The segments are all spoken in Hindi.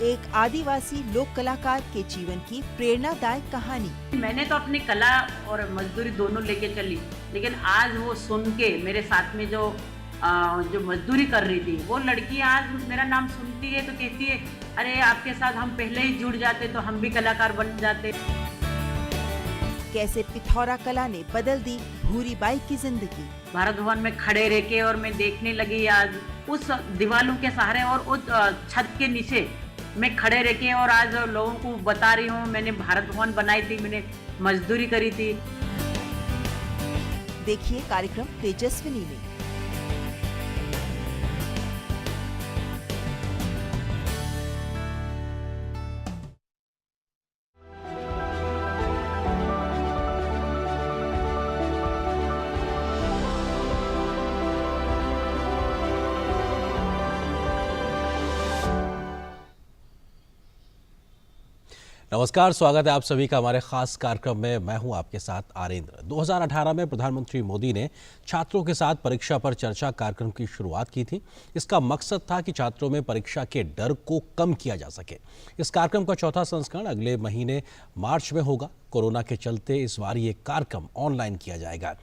एक आदिवासी लोक कलाकार के जीवन की प्रेरणादायक कहानी। मैंने तो अपनी कला और मजदूरी दोनों लेके चली, लेकिन आज वो सुन के मेरे साथ में जो मजदूरी कर रही थी वो लड़की आज मेरा नाम सुनती है तो कहती है, अरे आपके साथ हम पहले ही जुड़ जाते तो हम भी कलाकार बन जाते। कैसे पिथौरा कला ने बदल दी भूरी बाई की जिंदगी। भारत भवन में खड़े रह के और मैं देखने लगी आज उस दीवारों के सहारे और उस छत के नीचे मैं खड़े रह के और आज लोगों को बता रही हूँ मैंने भारत भवन बनाई थी, मैंने मजदूरी करी थी। देखिए कार्यक्रम तेजस्विनी में। नमस्कार, स्वागत है आप सभी का हमारे खास कार्यक्रम में। मैं हूं आपके साथ आरेंद्र। 2018 में प्रधानमंत्री मोदी ने छात्रों के साथ परीक्षा पर चर्चा कार्यक्रम की शुरुआत की थी। इसका मकसद था कि छात्रों में परीक्षा के डर को कम किया जा सके। इस कार्यक्रम का चौथा संस्करण अगले महीने मार्च में होगा। कोरोना के चलते इस बार ये कार्यक्रम ऑनलाइन किया जाएगा।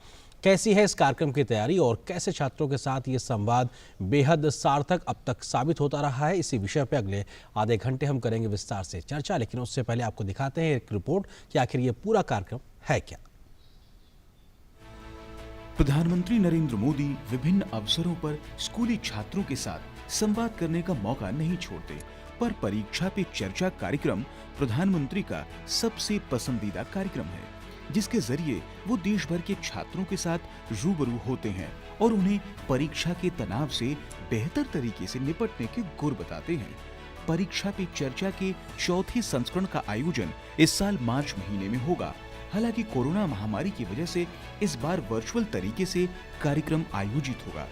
कैसी है इस कार्यक्रम की तैयारी और कैसे छात्रों के साथ ये संवाद बेहद सार्थक अब तक साबित होता रहा है, इसी विषय पर अगले आधे घंटे हम करेंगे विस्तार से चर्चा। लेकिन उससे पहले आपको दिखाते हैं एक रिपोर्ट कि आखिर ये पूरा कार्यक्रम है क्या। प्रधानमंत्री नरेंद्र मोदी विभिन्न अवसरों पर स्कूली छात्रों के साथ संवाद करने का मौका नहीं छोड़ते, पर परीक्षा पे चर्चा कार्यक्रम प्रधानमंत्री का सबसे पसंदीदा कार्यक्रम है, जिसके जरिए वो देश भर के छात्रों के साथ रूबरू होते हैं और उन्हें परीक्षा के तनाव से बेहतर तरीके से निपटने के गुर बताते हैं। परीक्षा पे चर्चा के चौथे संस्करण का आयोजन इस साल मार्च महीने में होगा। हालांकि कोरोना महामारी की वजह से इस बार वर्चुअल तरीके से कार्यक्रम आयोजित होगा।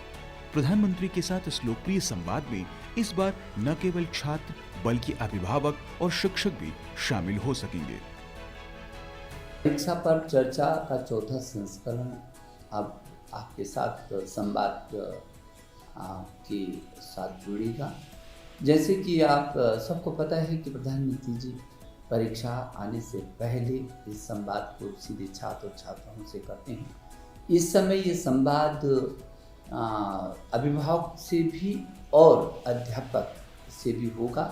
प्रधानमंत्री के साथ इस लोकप्रिय संवाद में इस बार न केवल छात्र बल्कि अभिभावक और शिक्षक भी शामिल हो सकेंगे। परीक्षा पर चर्चा का चौथा संस्करण अब आपके साथ संवाद के साथ जुड़ेगा। जैसे कि आप सबको पता है कि प्रधानमंत्री जी परीक्षा आने से पहले इस संवाद को सीधे छात्र और छात्राओं से करते हैं। इस समय ये संवाद अभिभावक से भी और अध्यापक से भी होगा।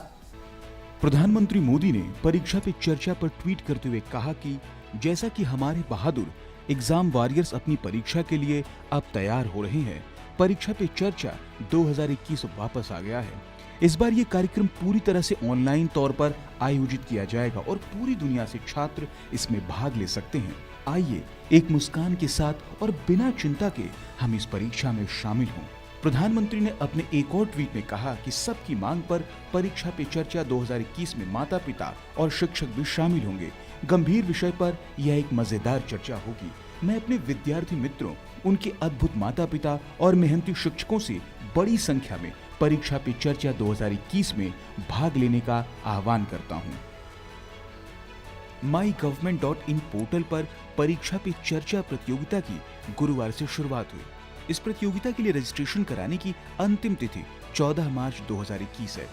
प्रधानमंत्री मोदी ने परीक्षा पे चर्चा पर ट्वीट करते हुए कहा कि जैसा कि हमारे बहादुर एग्जाम वॉरियर्स अपनी परीक्षा के लिए अब तैयार हो रहे हैं, परीक्षा पे चर्चा 2021 वापस आ गया है। इस बार ये कार्यक्रम पूरी तरह से ऑनलाइन तौर पर आयोजित किया जाएगा और पूरी दुनिया से छात्र इसमें भाग ले सकते हैं। आइए एक मुस्कान के साथ और बिना चिंता के हम इस परीक्षा में शामिल हों। प्रधानमंत्री ने अपने एक और ट्वीट में कहा कि सबकी मांग पर परीक्षा पे चर्चा 2021 में माता पिता और शिक्षक भी शामिल होंगे। गंभीर विषय पर यह एक मजेदार चर्चा होगी। मैं अपने विद्यार्थी मित्रों, उनके अद्भुत माता पिता और मेहनती शिक्षकों से बड़ी संख्या में परीक्षा पे चर्चा 2021 में भाग लेने का आह्वान करता हूं। MyGovernment.in पोर्टल पर परीक्षा पे चर्चा प्रतियोगिता की गुरुवार से शुरुआत हुई। इस प्रतियोगिता के लिए रजिस्ट्रेशन कराने की अंतिम तिथि 14 मार्च 2021 है।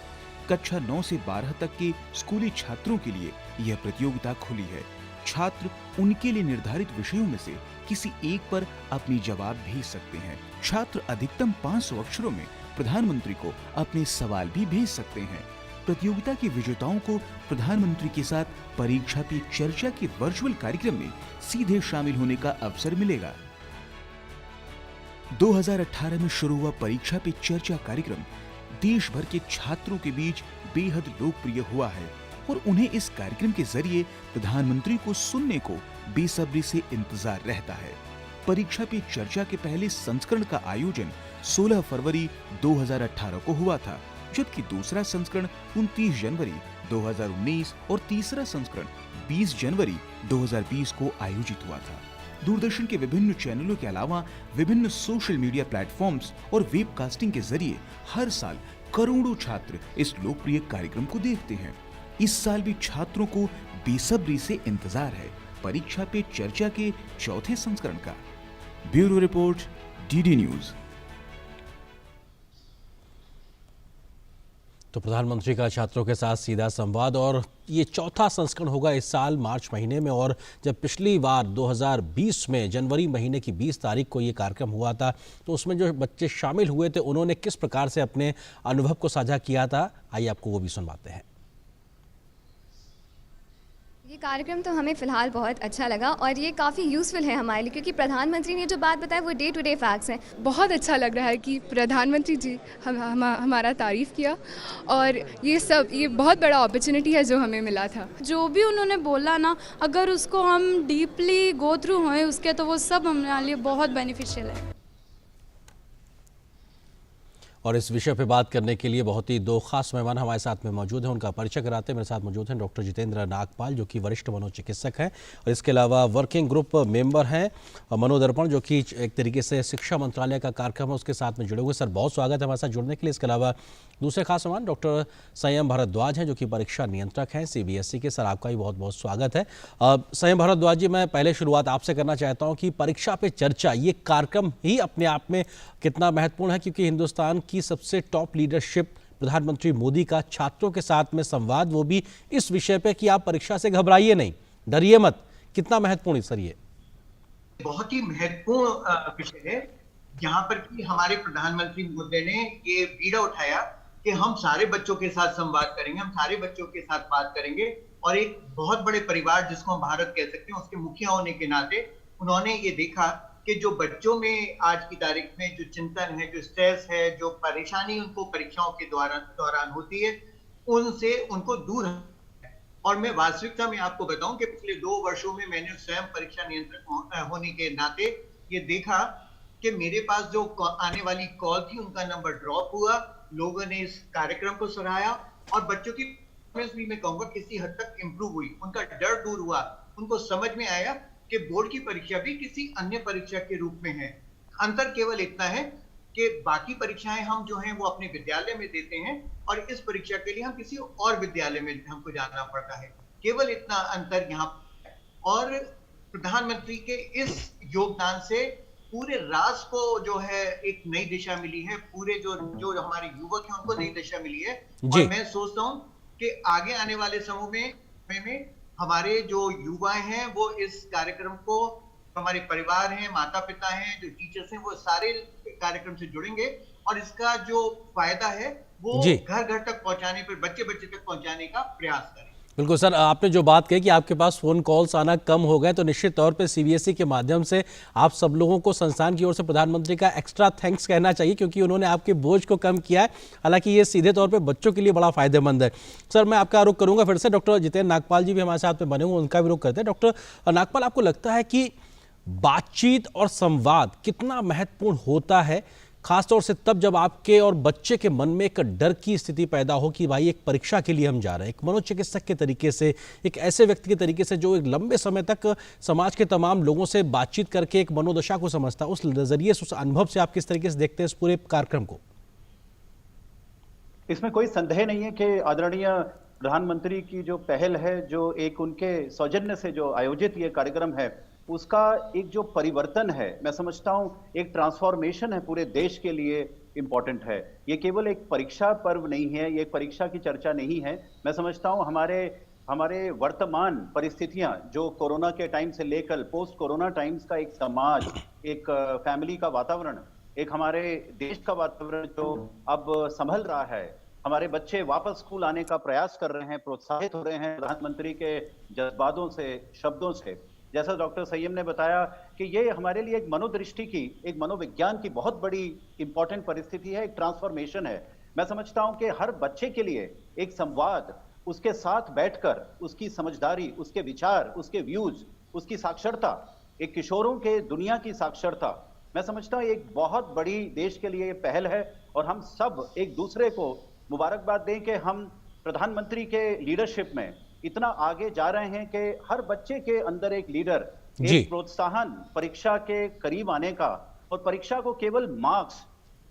कक्षा 9 से 12 तक के स्कूली छात्रों के लिए यह प्रतियोगिता खुली है। छात्र उनके लिए निर्धारित विषयों में से किसी एक पर अपनी जवाब भेज सकते हैं। छात्र अधिकतम 500 अक्षरों में प्रधानमंत्री को अपने सवाल भी भेज सकते हैं। प्रतियोगिता के विजेताओं को प्रधानमंत्री के साथ परीक्षा पे चर्चा के वर्चुअल कार्यक्रम में सीधे शामिल होने का अवसर मिलेगा। 2018 में शुरू हुआ परीक्षा पे चर्चा कार्यक्रम देश भर के छात्रों के बीच बेहद लोकप्रिय हुआ है और उन्हें इस कार्यक्रम के जरिए प्रधानमंत्री को सुनने को बेसब्री से इंतजार रहता है। परीक्षा पे चर्चा के पहले संस्करण का आयोजन 16 फरवरी 2018 को हुआ था, जबकि दूसरा संस्करण 29 जनवरी 2019 और तीसरा संस्करण 20 जनवरी 2020 को आयोजित हुआ था। दूरदर्शन के विभिन्न चैनलों के अलावा विभिन्न सोशल मीडिया प्लेटफॉर्म्स और वेबकास्टिंग के जरिए हर साल करोड़ों छात्र इस लोकप्रिय कार्यक्रम को देखते हैं। इस साल भी छात्रों को बेसब्री से इंतजार है परीक्षा पे चर्चा के चौथे संस्करण का। Bureau report, DD news. तो प्रधानमंत्री का छात्रों के साथ सीधा संवाद, और ये चौथा संस्करण होगा इस साल मार्च महीने में। और जब पिछली बार 2020 में जनवरी महीने की 20 तारीख को ये कार्यक्रम हुआ था, तो उसमें जो बच्चे शामिल हुए थे उन्होंने किस प्रकार से अपने अनुभव को साझा किया था, आइए आपको वो भी सुनवाते हैं। ये कार्यक्रम तो हमें फ़िलहाल बहुत अच्छा लगा और ये काफ़ी यूज़फुल है हमारे लिए, क्योंकि प्रधानमंत्री ने जो बात बताई वो डे टू डे फैक्ट्स हैं। बहुत अच्छा लग रहा है कि प्रधानमंत्री जी हमारा तारीफ़ किया, और ये बहुत बड़ा अपॉर्चुनिटी है जो हमें मिला था। जो भी उन्होंने बोला ना, अगर उसको हम डीपली गो थ्रू होए उसके, तो वो सब हमारे लिए बहुत बेनिफिशियल है। और इस विषय पे बात करने के लिए बहुत ही दो खास मेहमान हमारे साथ में मौजूद हैं। उनका परिचय कराते हैं। मेरे साथ मौजूद हैं डॉक्टर जितेंद्र नागपाल, जो कि वरिष्ठ मनोचिकित्सक हैं, और इसके अलावा वर्किंग ग्रुप मेंबर हैं मनोदर्पण, जो कि एक तरीके से शिक्षा मंत्रालय का कार्यक्रम है, उसके साथ में जुड़े हुए। सर, बहुत स्वागत है हमारे साथ जुड़ने के लिए। इसके अलावा दूसरे खास मेहमान डॉक्टर संयम भारद्वाज हैं, जो कि परीक्षा नियंत्रक हैं CBSE के। सर, आपका भी बहुत बहुत स्वागत है। संयम भारद्वाज जी, मैं पहले शुरुआत आपसे करना चाहता हूँ कि परीक्षा पे चर्चा ये कार्यक्रम ही अपने आप में कितना महत्वपूर्ण है, क्योंकि हिंदुस्तान की सबसे टॉप लीडरशिप प्रधानमंत्री मोदी का छात्रों के साथ में संवाद, वो भी इस विषय पे कि आप परीक्षा से घबराइए नहीं, डरिए मत, कितना महत्वपूर्ण है सर ये? बहुत ही महत्वपूर्ण विषय है, जहां पर कि हमारे प्रधानमंत्री मोदी ने ये बीड़ा उठाया कि हम सारे बच्चों के साथ संवाद करेंगे, हम सारे बच्चों के साथ बात करेंगे, और एक बहुत बड़े परिवार जिसको हम भारत कह सकते हैं उसके मुखिया होने के नाते उन्होंने ये देखा कि जो बच्चों में आज की तारीख में जो चिंतन है, जो स्ट्रेस है, जो परेशानी उनको परीक्षाओं के दौरान होती है, उनसे उनको दूर है। और मैं वास्तविकता में आपको बताऊं कि पिछले 2 वर्षों में मैंने स्वयं परीक्षा नियंत्रक होने के नाते ये देखा कि मेरे पास जो आने वाली कॉल थी उनका नंबर ड्रॉप हुआ, लोगों ने इस कार्यक्रम को सराहा, और बच्चों की भी मैं कहूंगा किसी हद तक इंप्रूव हुई, उनका डर दूर हुआ, उनको समझ में आया कि बोर्ड की परीक्षा भी किसी अन्य परीक्षा के रूप में है। अंतर केवल इतना है कि बाकी परीक्षाएं हम जो हैं वो अपने विद्यालय में देते हैं, और इस परीक्षा के लिए हम किसी और विद्यालय में हमको जाना पड़ता है, केवल इतना अंतर यहाँ। और प्रधानमंत्री के इस योगदान से पूरे राष्ट्र को जो है एक नई दिशा मिली है, पूरे जो हमारे युवक हैं उनको नई दिशा मिली है। और मैं सोचता हूँ कि आगे आने वाले समय में हमारे जो युवा हैं वो इस कार्यक्रम को, हमारे परिवार हैं, माता पिता हैं, जो टीचर्स हैं, वो सारे कार्यक्रम से जुड़ेंगे, और इसका जो फायदा है वो घर घर तक पहुंचाने पर, बच्चे तक पहुंचाने का प्रयास करें। बिल्कुल सर, आपने जो बात कही कि आपके पास फ़ोन कॉल्स आना कम हो गए, तो निश्चित तौर पे CBSE के माध्यम से आप सब लोगों को संस्थान की ओर से प्रधानमंत्री का एक्स्ट्रा थैंक्स कहना चाहिए, क्योंकि उन्होंने आपके बोझ को कम किया है। हालांकि ये सीधे तौर पे बच्चों के लिए बड़ा फायदेमंद है। सर, मैं आपका रुख करूँगा फिर से, डॉक्टर जितेंद्र नागपाल जी भी हमारे साथ में बने हुए, उनका भी रुख करते हैं। डॉक्टर नागपाल, आपको लगता है कि बातचीत और संवाद कितना महत्वपूर्ण होता है, खासतौर से तब जब आपके और बच्चे के मन में एक डर की स्थिति पैदा हो कि भाई एक परीक्षा के लिए हम जा रहे हैं, एक मनोचिकित्सक के तरीके से, एक ऐसे व्यक्ति के तरीके से जो एक लंबे समय तक समाज के तमाम लोगों से बातचीत करके एक मनोदशा को समझता, उस नजरिए से, उस अनुभव से आप किस तरीके से देखते हैं इस पूरे कार्यक्रम को? इसमें कोई संदेह नहीं है कि आदरणीय प्रधानमंत्री की जो पहल है, जो एक उनके सौजन्य से जो आयोजित ये कार्यक्रम है, उसका एक जो परिवर्तन है, मैं समझता हूं एक ट्रांसफॉर्मेशन है, पूरे देश के लिए इंपॉर्टेंट है। ये केवल एक परीक्षा पर्व नहीं है, ये एक परीक्षा की चर्चा नहीं है। मैं समझता हूं हमारे वर्तमान परिस्थितियां, जो कोरोना के टाइम से लेकर पोस्ट कोरोना टाइम्स का एक समाज, एक फैमिली का वातावरण, एक हमारे देश का वातावरण जो अब संभल रहा है, हमारे बच्चे वापस स्कूल आने का प्रयास कर रहे हैं, प्रोत्साहित हो रहे हैं प्रधानमंत्री के जज्बातों से, शब्दों से। जैसा डॉक्टर संयम ने बताया कि ये हमारे लिए एक मनोदृष्टि की, एक मनोविज्ञान की बहुत बड़ी इंपॉर्टेंट परिस्थिति है, एक ट्रांसफॉर्मेशन है। मैं समझता हूं कि हर बच्चे के लिए एक संवाद, उसके साथ बैठकर उसकी समझदारी, उसके विचार, उसके व्यूज, उसकी साक्षरता, एक किशोरों के दुनिया की साक्षरता, मैं समझता हूं एक बहुत बड़ी देश के लिए पहल है। और हम सब एक दूसरे को मुबारकबाद दें कि हम प्रधानमंत्री के लीडरशिप में इतना आगे जा रहे हैं कि हर बच्चे के अंदर एक लीडर, एक प्रोत्साहन परीक्षा के करीब आने का, और परीक्षा को केवल मार्क्स,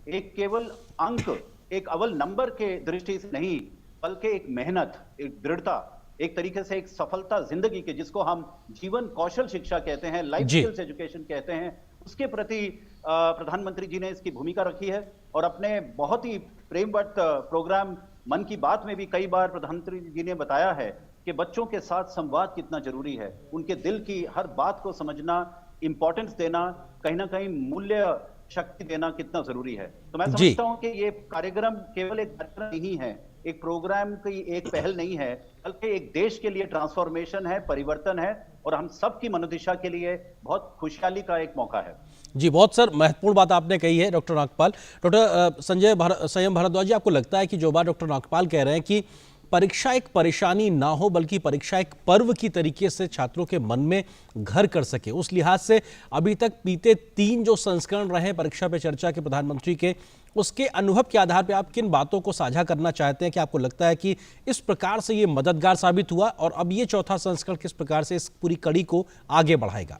एक केवल अंक, एक अव्वल नंबर के दृष्टि से नहीं, बल्कि एक मेहनत, एक दृढ़ता, एक तरीके से एक सफलता जिंदगी के, जिसको हम जीवन कौशल शिक्षा कहते हैं, लाइफ स्किल्स एजुकेशन कहते हैं, उसके प्रति प्रधानमंत्री जी ने इसकी भूमिका रखी है। और अपने बहुत ही प्रेमवत प्रोग्राम मन की बात में भी कई बार प्रधानमंत्री जी ने बताया है कि बच्चों के साथ संवाद कितना जरूरी है, उनके दिल की हर बात को समझना, इंपॉर्टेंस देना, कहीं ना कहीं मूल्य शक्ति देना कितना जरूरी है। तो मैं समझता हूं कि ये कार्यक्रम केवल एक कार्यक्रम नहीं है, एक प्रोग्राम की एक पहल नहीं है, बल्कि एक देश के लिए ट्रांसफॉर्मेशन है, परिवर्तन है और हम सबकी मनोदिशा के लिए बहुत खुशहाली का एक मौका है। जी, बहुत सर महत्वपूर्ण बात आपने कही है डॉक्टर नागपाल। डॉक्टर संयम भारद्वाज जी, आपको लगता है कि जो बात डॉक्टर नागपाल कह रहे हैं कि परीक्षा एक परेशानी ना हो बल्कि परीक्षा एक पर्व की तरीके से छात्रों के मन में घर कर सके, उस लिहाज से अभी तक बीते 3 जो संस्करण रहे परीक्षा पे चर्चा के प्रधानमंत्री के, उसके अनुभव के आधार पर आप किन बातों को साझा करना चाहते हैं कि आपको लगता है कि इस प्रकार से ये मददगार साबित हुआ और अब ये चौथा संस्करण किस प्रकार से इस पूरी कड़ी को आगे बढ़ाएगा?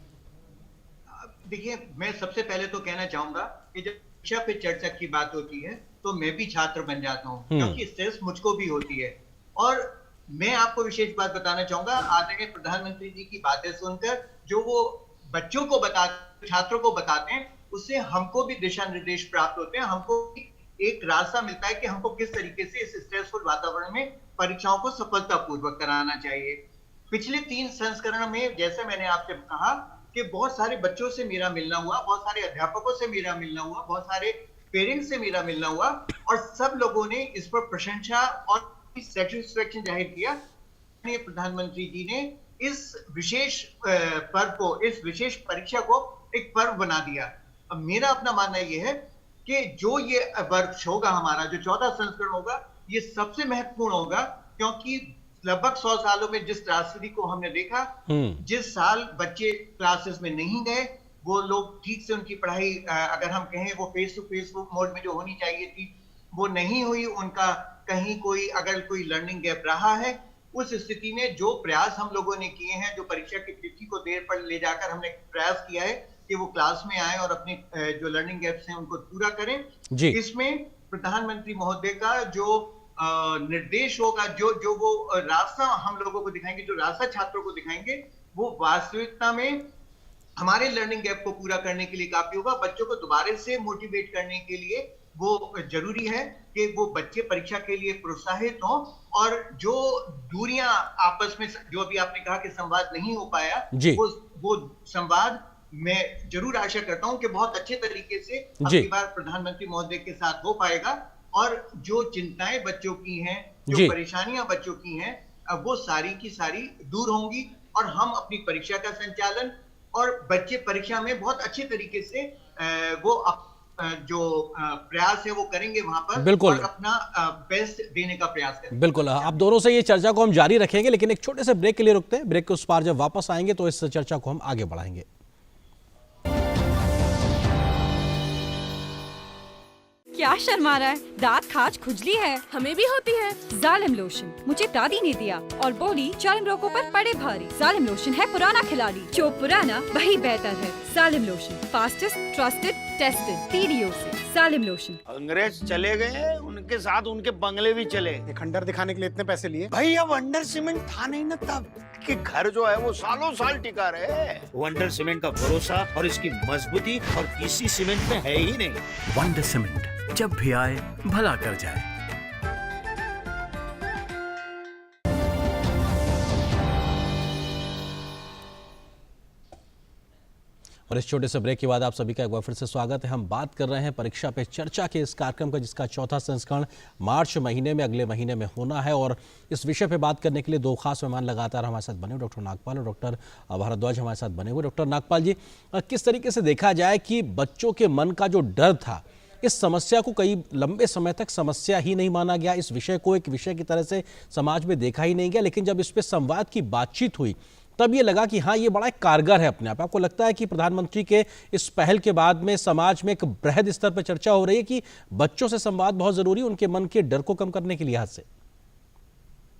देखिए, मैं सबसे पहले तो कहना चाहूंगा कि जब परीक्षा पे चर्चा की बात होती है तो मैं भी छात्र बन जाता हूँ, क्योंकि स्ट्रेस मुझको भी होती है। और मैं आपको विशेष बात बताना चाहूंगा, आदरणीय प्रधानमंत्री जी की बातें सुनकर जो वो बच्चों को बताते, छात्रों को बताते हैं, उससे हमको भी दिशा निर्देश प्राप्त होते हैं, हमको एक रास्ता मिलता है कि हमको किस तरीके से इस स्ट्रेसफुल वातावरण में परीक्षाओं को सफलतापूर्वक कराना चाहिए। पिछले 3 संस्करण में जैसे मैंने आपसे कहा कि बहुत सारे बच्चों से मेरा मिलना हुआ, बहुत सारे अध्यापकों से मेरा मिलना हुआ, बहुत सारे पेरेंट्स से मेरा मिलना हुआ और सब लोगों ने इस पर प्रशंसा और सेटिस्फेक्शन जाहिर किया। प्रधानमंत्री जी ने इस विशेष पर्व को, इस विशेष परीक्षा को एक पर्व बना दिया। अब मेरा अपना मानना यह है कि जो ये वर्ष होगा हमारा, जो 14 संस्करण होगा, ये सबसे महत्वपूर्ण होगा, क्योंकि लगभग 100 सालों में जिस त्रासदी को हमने देखा, जिस साल बच्चे क्लासेस में नहीं गए, वो लोग ठीक से उनकी पढ़ाई, अगर हम कहें वो फेस टू फेस मोड में जो होनी चाहिए थी, वो नहीं हुई, उनका कहीं कोई अगर कोई लर्निंग गैप रहा है, उस स्थिति में जो प्रयास हम लोगों ने किए हैं, जो परीक्षा की तिथि को देर पर ले जाकर हमने प्रयास किया है कि वो क्लास में आए और अपने जो लर्निंग गैप्स हैं उनको पूरा करें, इसमें प्रधानमंत्री महोदय का जो निर्देश होगा, जो वो रास्ता हम लोगों को दिखाएंगे, जो रास्ता छात्रों को दिखाएंगे, वो वास्तविकता में हमारे लर्निंग गैप को पूरा करने के लिए काफी होगा। बच्चों को दोबारा से मोटिवेट करने के लिए वो जरूरी है कि वो बच्चे परीक्षा के लिए प्रोत्साहित हों और जो दूरियां आपस में, जो अभी आपने कहा कि संवाद नहीं हो पाया, वो संवाद मैं जरूर आशा करता हूं कि बहुत अच्छे तरीके से अगली बार प्रधानमंत्री महोदय के साथ हो पाएगा और जो चिंताएं बच्चों की हैं, जो परेशानियां बच्चों की हैं, वो सारी की सारी दूर होंगी और हम अपनी परीक्षा का संचालन और बच्चे परीक्षा में बहुत अच्छे तरीके से वो जो प्रयास है वो करेंगे वहां पर, बिल्कुल, और अपना बेस्ट देने का प्रयास करेंगे। बिल्कुल, आप दोनों से ये चर्चा को हम जारी रखेंगे, लेकिन एक छोटे से ब्रेक के लिए रुकते हैं। ब्रेक के उस पार जब वापस आएंगे तो इस चर्चा को हम आगे बढ़ाएंगे। क्या शर्मा रहा है? दांत खाज खुजली है, हमें भी होती है। जालिम लोशन मुझे दादी ने दिया और बोली चार्म रोगों पर पड़े भारी। जालिम लोशन है पुराना खिलाड़ी, जो पुराना वही बेहतर है। जालिम lotion, fastest, trusted, tested, TDO से। जालिम लोशन। अंग्रेज चले गए, उनके साथ उनके बंगले भी चले। खंडर दिखाने के लिए इतने पैसे लिए? भाई अब वंडर सीमेंट था नहीं ना तब, कि घर जो है वो सालों साल टिका रहे। वंडर सीमेंट का भरोसा और इसकी मजबूती और किसी सीमेंट में है ही नहीं। वंडर सीमेंट, जब भी आए भला कर जाए। और इस छोटे से ब्रेक के बाद आप सभी का एक बार फिर से स्वागत है। हम बात कर रहे हैं परीक्षा पे चर्चा के इस कार्यक्रम का, जिसका चौथा संस्करण मार्च महीने में, अगले महीने में होना है। और इस विषय पे बात करने के लिए 2 खास मेहमान लगातार हमारे साथ बने हुए, डॉक्टर नागपाल और डॉक्टर भारद्वाज हमारे साथ बने हुए। डॉक्टर नागपाल जी, किस तरीके से देखा जाए कि बच्चों के मन का जो डर था, इस समस्या को कई लंबे समय तक समस्या ही नहीं माना गया, इस विषय को एक विषय की तरह से समाज में देखा ही नहीं गया, लेकिन जब इस पे संवाद की बातचीत हुई तब ये लगा कि हाँ, ये बड़ा कारगर है अपने आप। आपको लगता है कि प्रधानमंत्री के इस पहल के बाद में समाज में एक बृहद स्तर पर चर्चा हो रही है कि बच्चों से संवाद बहुत जरूरी है उनके मन के डर को कम करने के लिहाज से?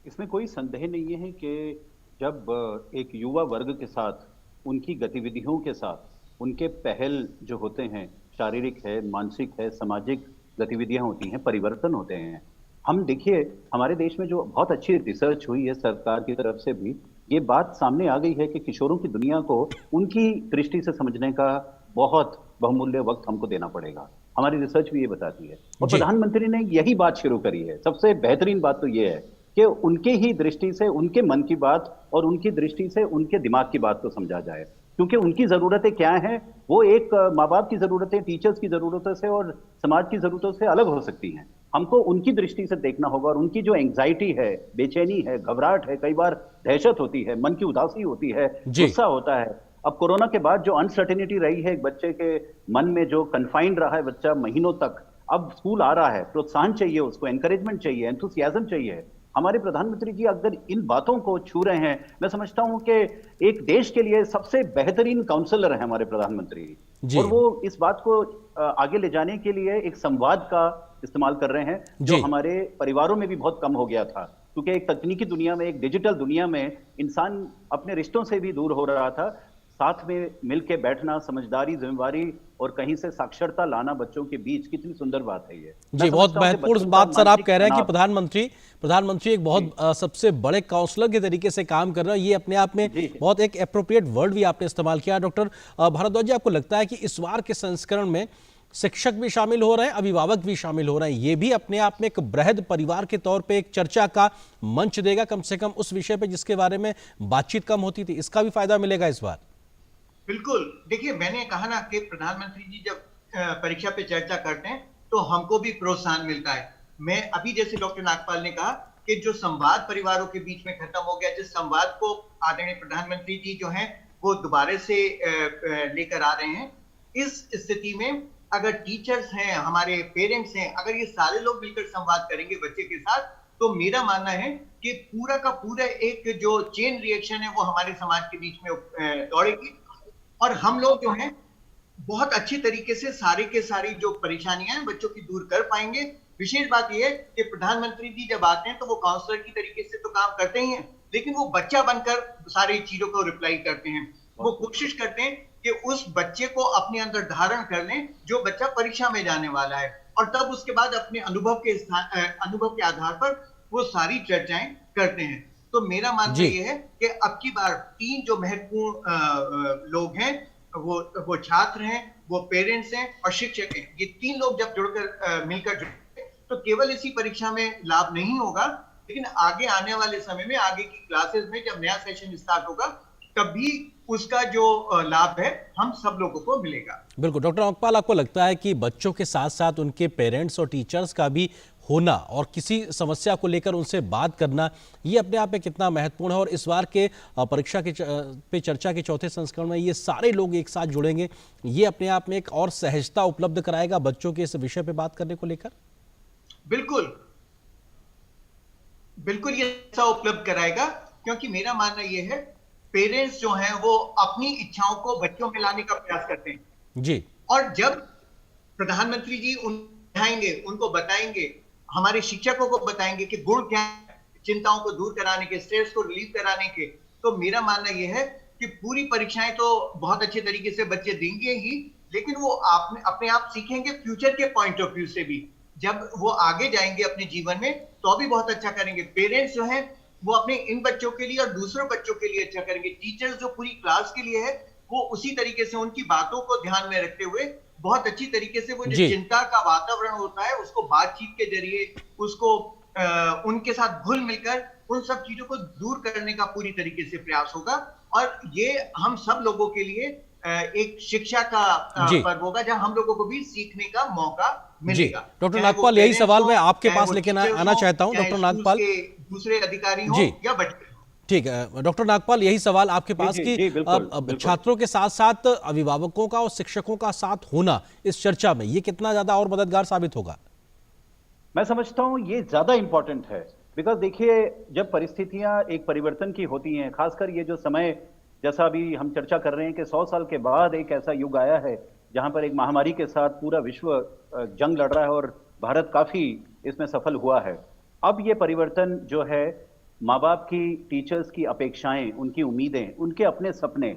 इसमें कोई संदेह नहीं है कि जब एक युवा वर्ग के साथ, उनकी गतिविधियों के साथ, उनके पहल जो होते हैं, शारीरिक है, मानसिक है, सामाजिक गतिविधियां होती हैं, परिवर्तन होते हैं। हम देखिए, हमारे देश में जो बहुत अच्छी रिसर्च हुई है सरकार की तरफ से भी, ये बात सामने आ गई है कि किशोरों की दुनिया को उनकी दृष्टि से समझने का बहुत बहुमूल्य वक्त हमको देना पड़ेगा। हमारी रिसर्च भी ये बताती है। और जी। प्रधानमंत्री ने यही बात शुरू करी है। सबसे बेहतरीन बात तो ये है कि उनके ही दृष्टि से उनके मन की बात और उनकी दृष्टि से उनके दिमाग की बात को समझा जाए, क्योंकि उनकी जरूरतें क्या हैं वो एक माँ बाप की जरूरतें, टीचर्स की जरूरतों से और समाज की जरूरतों से अलग हो सकती हैं। हमको उनकी दृष्टि से देखना होगा और उनकी जो एंग्जाइटी है, बेचैनी है, घबराहट है, कई बार दहशत होती है, मन की उदासी होती है, गुस्सा होता है। अब कोरोना के बाद जो अनसर्टेनिटी रही है एक बच्चे के मन में, जो कन्फाइंड रहा है बच्चा महीनों तक, अब स्कूल आ रहा है, प्रोत्साहन चाहिए उसको, एनकरेजमेंट चाहिए, एंथुसियाज्म चाहिए। हमारे प्रधानमंत्री जी अगर इन बातों को छू रहे हैं, मैं समझता हूं कि एक देश के लिए सबसे बेहतरीन काउंसलर है हमारे प्रधानमंत्री जी। और वो इस बात को आगे ले जाने के लिए एक संवाद का इस्तेमाल कर रहे हैं, जो हमारे परिवारों में भी बहुत कम हो गया था, क्योंकि एक तकनीकी दुनिया में, एक डिजिटल दुनिया में इंसान अपने रिश्तों से भी दूर हो रहा था। साथ में मिलके बैठना, समझदारी, जिम्मेवारी और कहीं से साक्षरता लाना बच्चों के बीच, कितनी सुंदर बात है ये। जी, बहुत महत्वपूर्ण बात सर आप कह रहे हैं कि प्रधानमंत्री एक बहुत सबसे बड़े काउंसलर के तरीके से काम कर रहे हैं। ये अपने आप में बहुत एक एप्रोप्रिएट वर्ड भी आपने इस्तेमाल किया। डॉक्टर भारद्वाज जी, आपको लगता है कि इस बार के संस्करण में शिक्षक भी शामिल हो रहे हैं, अभिभावक भी शामिल हो रहे हैं, ये भी अपने आप में एक बृहद परिवार के तौर पे एक चर्चा का मंच देगा, कम से कम उस विषय पे जिसके बारे में बातचीत कम होती थी, इसका भी फायदा मिलेगा इस बार? बिल्कुल। देखिए, मैंने कहा ना कि प्रधानमंत्री जी जब परीक्षा पे चर्चा करते हैं तो हमको भी प्रोत्साहन मिलता है। मैं अभी जैसे डॉक्टर नागपाल ने कहा कि जो संवाद परिवारों के बीच में खत्म हो गया, जिस संवाद को आदरणीय प्रधानमंत्री जी जो हैं वो दोबारा से लेकर आ रहे हैं, इस स्थिति में अगर टीचर्स हैं, हमारे पेरेंट्स हैं, अगर ये सारे लोग मिलकर संवाद करेंगे बच्चे के साथ, तो मेरा मानना है कि पूरा का पूरा एक जो चेन रिएक्शन है वो हमारे समाज के बीच में दौड़ेगी और हम लोग जो हैं बहुत अच्छी तरीके से सारी के सारी जो परेशानियां हैं बच्चों की दूर कर पाएंगे। विशेष बात यह है कि प्रधानमंत्री जी जब आते हैं तो वो काउंसलर की तरीके से तो काम करते ही हैं, लेकिन वो बच्चा बनकर सारी चीजों को रिप्लाई करते हैं। वो कोशिश करते हैं कि उस बच्चे को अपने अंदर धारण कर लें जो बच्चा परीक्षा में जाने वाला है, और तब उसके बाद अपने अनुभव के आधार पर वो सारी चर्चाएं करते हैं। तो मेरा मानना यह है कि अब की बार 3 जो महत्वपूर्ण लोग हैं, वो छात्र हैं, वो पेरेंट्स हैं और शिक्षक हैं। ये 3 लोग जब जुड़कर मिलकर जुड़े तो केवल इसी परीक्षा में लाभ नहीं होगा, लेकिन आगे आने वाले समय में, आगे की क्लासेस में जब नया सेशन स्टार्ट होगा तभी उसका जो लाभ है हम सब लोगों को मिलेगा। बिल्कुल। डॉक्टर नागपाल, आपको लगता है कि बच्चों के साथ साथ उनके पेरेंट्स और टीचर्स का भी होना और किसी समस्या को लेकर उनसे बात करना, ये अपने आप में कितना महत्वपूर्ण है? और इस बार के परीक्षा के पे चर्चा के चौथे संस्करण में ये सारे लोग एक साथ जुड़ेंगे, ये अपने आप में एक और सहजता उपलब्ध कराएगा बच्चों के इस विषय पे बात करने को लेकर? बिल्कुल बिल्कुल, ये ऐसा उपलब्ध कराएगा, क्योंकि मेरा मानना ये है पेरेंट्स जो हैं वो अपनी इच्छाओं को बच्चों में लाने का प्रयास करते हैं जी, और जब प्रधानमंत्री जी उनको बताएंगे, हमारे शिक्षकों को बताएंगे कि गुण क्या है चिंताओं को दूर कराने के, स्ट्रेस को रिलीव कराने के, तो मेरा मानना यह है कि पूरी परीक्षाएं तो बहुत अच्छे तरीके से बच्चे देंगे ही, लेकिन वो अपने आप सीखेंगे फ्यूचर के पॉइंट ऑफ व्यू से भी। जब वो आगे जाएंगे अपने जीवन में तो भी बहुत अच्छा करेंगे। पेरेंट्स जो हैं वो अपने इन बच्चों के लिए और दूसरों बच्चों के लिए अच्छा करेंगे। टीचर्स जो पूरी क्लास के लिए है वो उसी तरीके से उनकी बातों को ध्यान में रखते हुए बहुत अच्छी तरीके से वो जो चिंता का वातावरण होता है उसको बातचीत के जरिए, उसको उनके साथ घुल मिलकर उन सब चीजों को दूर करने का पूरी तरीके से प्रयास होगा। और ये हम सब लोगों के लिए एक शिक्षा का पर्व होगा जहां हम लोगों को भी सीखने का मौका मिलेगा। डॉक्टर नागपाल, यही सवाल मैं आपके पास लेके आना चाहता हूं। डॉक्टर नागपाल, दूसरे अधिकारी हो या बच्चे, ठीक है डॉक्टर नागपाल, यही सवाल आपके पास कि छात्रों के साथ साथ अभिभावकों का और शिक्षकों का साथ होना इस चर्चा में ये कितना ज्यादा और मददगार साबित होगा? मैं समझता हूं ये ज्यादा इंपॉर्टेंट है, बिकॉज देखिए जब परिस्थितियां एक परिवर्तन की होती हैं, खासकर ये जो समय जैसा अभी हम चर्चा कर रहे हैं कि 100 साल के बाद एक ऐसा युग आया है जहां पर एक महामारी के साथ पूरा विश्व जंग लड़ रहा है और भारत काफी इसमें सफल हुआ है। अब ये परिवर्तन जो है, माँ बाप की, टीचर्स की अपेक्षाएं, उनकी उम्मीदें, उनके अपने सपने,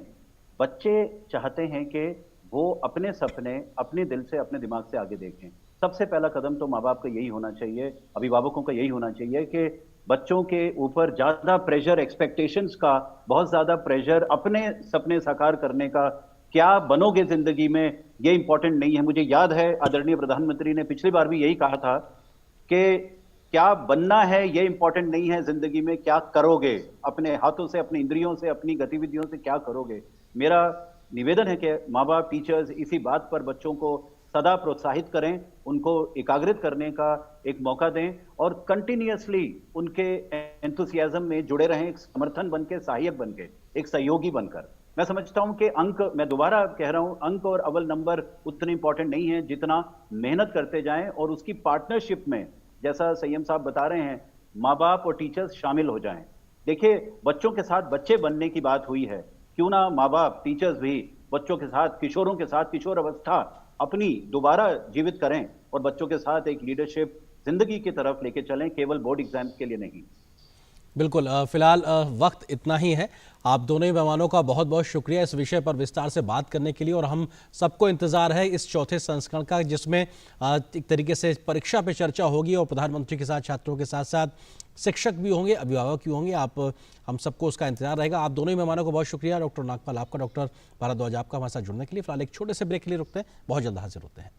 बच्चे चाहते हैं कि वो अपने सपने अपने दिल से, अपने दिमाग से आगे देखें। सबसे पहला कदम तो माँ बाप का यही होना चाहिए, अभिभावकों का यही होना चाहिए कि बच्चों के ऊपर ज्यादा प्रेशर, एक्सपेक्टेशंस का बहुत ज्यादा प्रेशर, अपने सपने साकार करने का क्या बनोगे जिंदगी में ये इंपॉर्टेंट नहीं है। मुझे याद है आदरणीय प्रधानमंत्री ने पिछली बार भी यही कहा था कि क्या बनना है ये इंपॉर्टेंट नहीं है, जिंदगी में क्या करोगे, अपने हाथों से, अपनी इंद्रियों से, अपनी गतिविधियों से क्या करोगे। मेरा निवेदन है कि माँ बाप, टीचर्स इसी बात पर बच्चों को सदा प्रोत्साहित करें, उनको एकाग्रित करने का एक मौका दें और कंटिन्यूअसली उनके एंथुसियाज्म में जुड़े रहें, एक समर्थन बन के, सहायक बन के, एक सहयोगी बनकर। मैं समझता हूं कि अंक, मैं दोबारा कह रहा हूं, अंक और अव्वल नंबर उतने इंपॉर्टेंट नहीं है जितना मेहनत करते जाएं और उसकी पार्टनरशिप में, जैसा संयम साहब बता रहे हैं, माँ बाप और टीचर्स शामिल हो जाएं। देखिए, बच्चों के साथ बच्चे बनने की बात हुई है, क्यों ना माँ बाप, टीचर्स भी बच्चों के साथ, किशोरों के साथ किशोर अवस्था अपनी दोबारा जीवित करें और बच्चों के साथ एक लीडरशिप जिंदगी की तरफ लेके चलें, केवल बोर्ड एग्जाम्स के लिए नहीं। बिल्कुल, फिलहाल वक्त इतना ही है। आप दोनों ही मेहमानों का बहुत बहुत शुक्रिया इस विषय पर विस्तार से बात करने के लिए, और हम सबको इंतजार है इस चौथे संस्करण का, जिसमें एक तरीके से परीक्षा पे चर्चा होगी और प्रधानमंत्री के साथ छात्रों के साथ साथ शिक्षक भी होंगे, अभिभावक भी होंगे। हम सबको उसका इंतजार रहेगा। आप दोनों ही मेहमानों को बहुत शुक्रिया। डॉक्टर नागपाल आपका, डॉक्टर भारद्वाज आपका हमारे साथ जुड़ने के लिए। फिलहाल एक छोटे से ब्रेक के लिए रुकते हैं, बहुत जल्द हाजिर होते हैं।